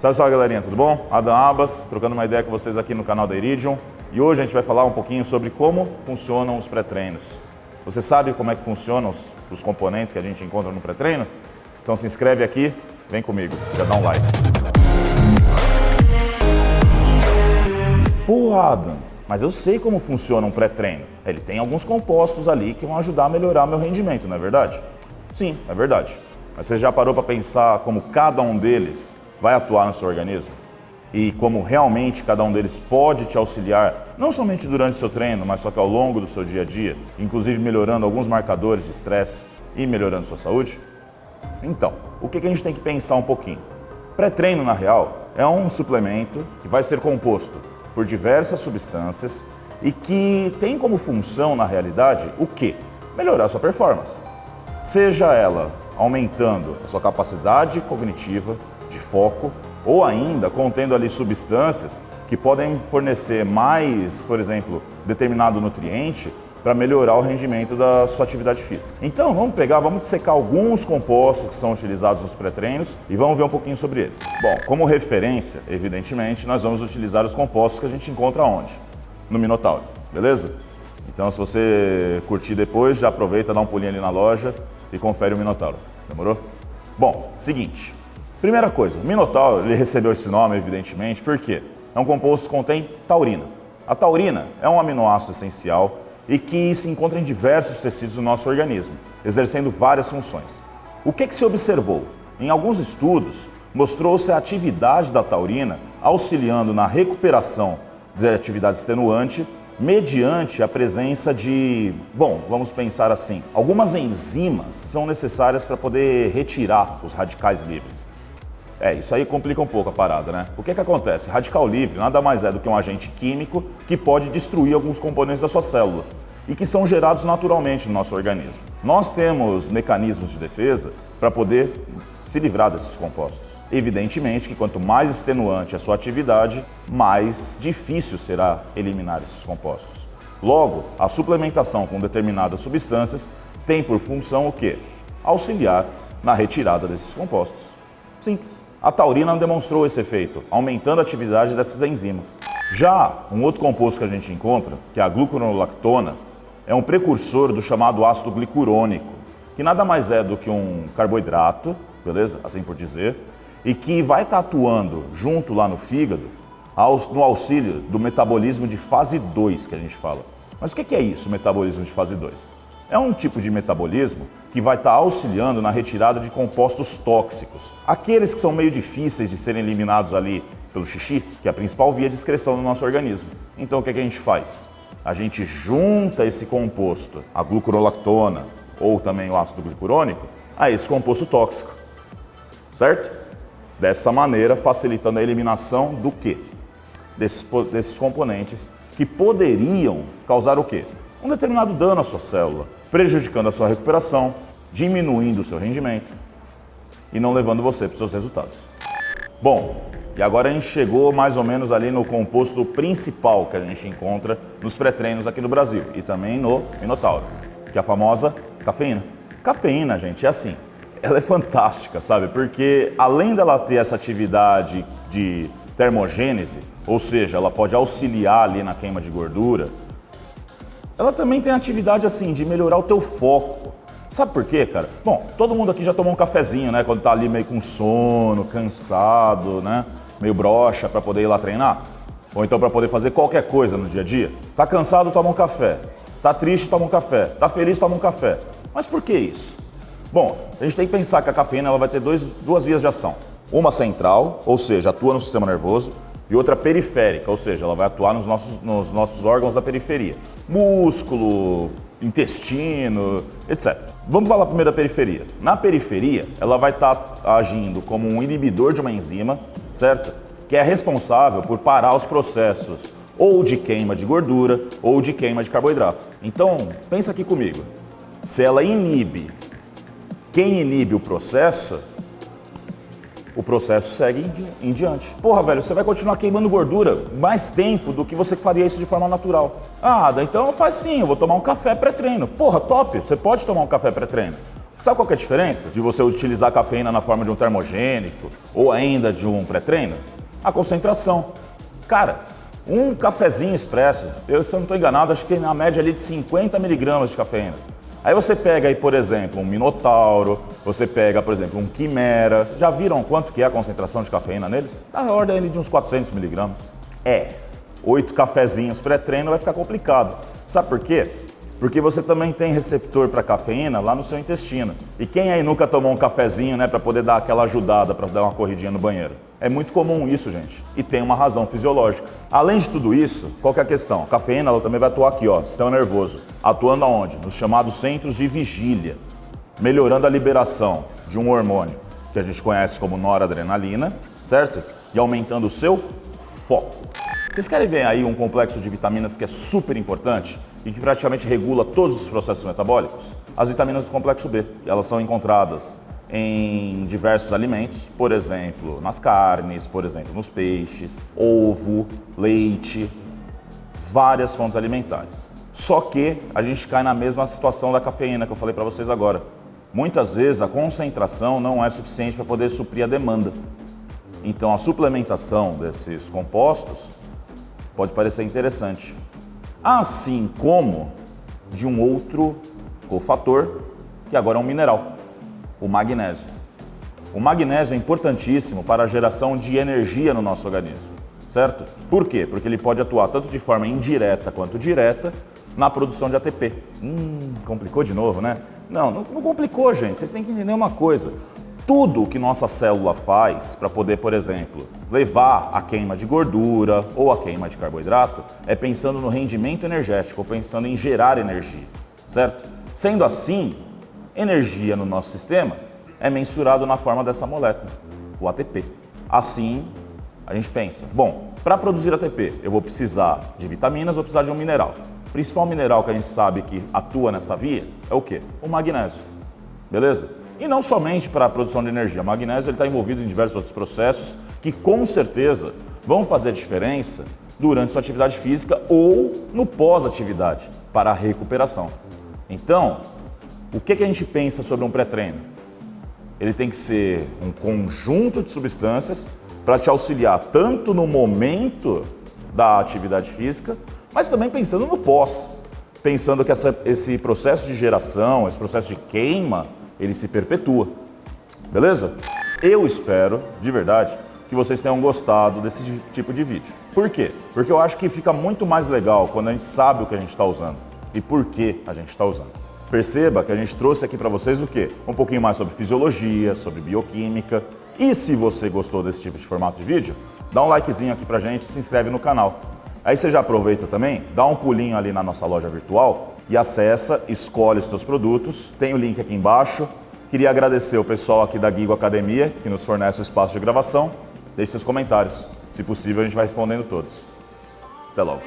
Salve, salve galerinha, tudo bom? Adam Abbas, trocando uma ideia com vocês aqui no canal da Iridium. E hoje a gente vai falar um pouquinho sobre como funcionam os pré-treinos. Você sabe como é que funcionam os componentes que a gente encontra no pré-treino? Então se inscreve aqui, vem comigo, já dá um like. Pô, Adam, mas eu sei como funciona um pré-treino. Ele tem alguns compostos ali que vão ajudar a melhorar meu rendimento, não é verdade? Sim, é verdade. Mas você já parou para pensar como cada um deles vai atuar no seu organismo? E como realmente cada um deles pode te auxiliar, não somente durante o seu treino, mas só que ao longo do seu dia a dia, inclusive melhorando alguns marcadores de estresse e melhorando sua saúde? Então, o que a gente tem que pensar um pouquinho? Pré-treino, na real, é um suplemento que vai ser composto por diversas substâncias e que tem como função, na realidade, o quê? Melhorar a sua performance. Seja ela aumentando a sua capacidade cognitiva, de foco, ou ainda contendo ali substâncias que podem fornecer mais, por exemplo, determinado nutriente para melhorar o rendimento da sua atividade física. Então vamos dissecar alguns compostos que são utilizados nos pré-treinos e vamos ver um pouquinho sobre eles. Bom, como referência, evidentemente, nós vamos utilizar os compostos que a gente encontra onde? No Minotauro, beleza? Então se você curtir depois, já aproveita, dá um pulinho ali na loja e confere o Minotauro, demorou? Bom, seguinte. Primeira coisa, o Minotauro, ele recebeu esse nome, evidentemente, porque é um composto que contém taurina. A taurina é um aminoácido essencial e que se encontra em diversos tecidos do nosso organismo, exercendo várias funções. O que se observou? Em alguns estudos, mostrou-se a atividade da taurina auxiliando na recuperação de atividade extenuante mediante a presença de, vamos pensar assim, algumas enzimas são necessárias para poder retirar os radicais livres. Isso aí complica um pouco a parada, né? O que acontece? Radical livre nada mais é do que um agente químico que pode destruir alguns componentes da sua célula e que são gerados naturalmente no nosso organismo. Nós temos mecanismos de defesa para poder se livrar desses compostos. Evidentemente que quanto mais extenuante a sua atividade, mais difícil será eliminar esses compostos. Logo, a suplementação com determinadas substâncias tem por função o quê? Auxiliar na retirada desses compostos. Simples. A taurina demonstrou esse efeito, aumentando a atividade dessas enzimas. Já um outro composto que a gente encontra, que é a glucuronolactona, é um precursor do chamado ácido glicurônico, que nada mais é do que um carboidrato, beleza? Assim por dizer, e que vai estar atuando junto lá no fígado, no auxílio do metabolismo de fase 2, que a gente fala. Mas o que é isso, metabolismo de fase 2? É um tipo de metabolismo que vai estar auxiliando na retirada de compostos tóxicos. Aqueles que são meio difíceis de serem eliminados ali pelo xixi, que é a principal via de excreção do nosso organismo. Então o que a gente faz? A gente junta esse composto, a glucuronolactona ou também o ácido glicurônico, a esse composto tóxico, certo? Dessa maneira facilitando a eliminação do quê? Desses componentes que poderiam causar o quê? Um determinado dano à sua célula, prejudicando a sua recuperação, diminuindo o seu rendimento e não levando você para os seus resultados. Bom, e agora a gente chegou mais ou menos ali no composto principal que a gente encontra nos pré-treinos aqui no Brasil e também no Minotauro, que é a famosa cafeína. Cafeína, gente, é assim, ela é fantástica, sabe? Porque além dela ter essa atividade de termogênese, ou seja, ela pode auxiliar ali na queima de gordura, ela também tem a atividade assim de melhorar o teu foco. Sabe por quê, cara? Bom, todo mundo aqui já tomou um cafezinho, né? Quando tá ali meio com sono, cansado, né? Meio broxa para poder ir lá treinar. Ou então para poder fazer qualquer coisa no dia a dia. Tá cansado, toma um café. Tá triste, toma um café. Tá feliz, toma um café. Mas por que isso? Bom, a gente tem que pensar que a cafeína ela vai ter duas vias de ação. Uma central, ou seja, atua no sistema nervoso, e outra periférica, ou seja, ela vai atuar nos nossos órgãos da periferia. Músculo, intestino, etc. Vamos falar primeiro da periferia. Na periferia, ela vai estar agindo como um inibidor de uma enzima, certo? Que é responsável por parar os processos ou de queima de gordura ou de queima de carboidrato. Então, pensa aqui comigo. Se ela inibe, quem inibe o processo segue em diante. Porra, velho, você vai continuar queimando gordura mais tempo do que você faria isso de forma natural. Ah, então faz sim, eu vou tomar um café pré-treino. Porra, top, você pode tomar um café pré-treino. Sabe qual que é a diferença de você utilizar a cafeína na forma de um termogênico ou ainda de um pré-treino? A concentração. Cara, um cafezinho expresso, se eu não estou enganado, acho que na média ali de 50 miligramas de cafeína. Aí você pega aí, por exemplo, um Minotauro, você pega, por exemplo, um Quimera. Já viram quanto que é a concentração de cafeína neles? Tá na ordem ali de uns 400 miligramas. 8 cafezinhos pré-treino vai ficar complicado. Sabe por quê? Porque você também tem receptor para cafeína lá no seu intestino. E quem aí nunca tomou um cafezinho, né, para poder dar aquela ajudada, para dar uma corridinha no banheiro? É muito comum isso, gente. E tem uma razão fisiológica. Além de tudo isso, qual que é a questão? A cafeína ela também vai atuar aqui, ó, sistema nervoso. Atuando aonde? Nos chamados centros de vigília. Melhorando a liberação de um hormônio que a gente conhece como noradrenalina, certo? E aumentando o seu foco. Vocês querem ver aí um complexo de vitaminas que é super importante e que praticamente regula todos os processos metabólicos? As vitaminas do complexo B. Elas são encontradas em diversos alimentos, por exemplo, nas carnes, por exemplo, nos peixes, ovo, leite, várias fontes alimentares. Só que a gente cai na mesma situação da cafeína que eu falei para vocês agora. Muitas vezes a concentração não é suficiente para poder suprir a demanda. Então a suplementação desses compostos pode parecer interessante. Assim como de um outro cofator, que agora é um mineral, o magnésio. O magnésio é importantíssimo para a geração de energia no nosso organismo, certo? Por quê? Porque ele pode atuar tanto de forma indireta quanto direta na produção de ATP. Complicou de novo, né? Não complicou, gente. Vocês têm que entender uma coisa. Tudo que nossa célula faz para poder, por exemplo, levar a queima de gordura ou a queima de carboidrato é pensando no rendimento energético, pensando em gerar energia, certo? Sendo assim, energia no nosso sistema é mensurado na forma dessa molécula, o ATP. Assim, a gente pensa, bom, para produzir ATP eu vou precisar de vitaminas, vou precisar de um mineral. O principal mineral que a gente sabe que atua nessa via é o quê? O magnésio, beleza? E não somente para a produção de energia, o magnésio está envolvido em diversos outros processos que com certeza vão fazer diferença durante sua atividade física ou no pós-atividade, para a recuperação. Então, o que a gente pensa sobre um pré-treino? Ele tem que ser um conjunto de substâncias para te auxiliar tanto no momento da atividade física, mas também pensando no pós, pensando que esse processo de geração, esse processo de queima, ele se perpetua, beleza? Eu espero, de verdade, que vocês tenham gostado desse tipo de vídeo. Por quê? Porque eu acho que fica muito mais legal quando a gente sabe o que a gente está usando e por que a gente está usando. Perceba que a gente trouxe aqui para vocês o quê? Um pouquinho mais sobre fisiologia, sobre bioquímica. E se você gostou desse tipo de formato de vídeo, dá um likezinho aqui pra gente e se inscreve no canal. Aí você já aproveita também, dá um pulinho ali na nossa loja virtual e acessa, escolhe os seus produtos, tem o link aqui embaixo. Queria agradecer o pessoal aqui da Gigo Academia, que nos fornece o espaço de gravação. Deixe seus comentários, se possível a gente vai respondendo todos. Até logo.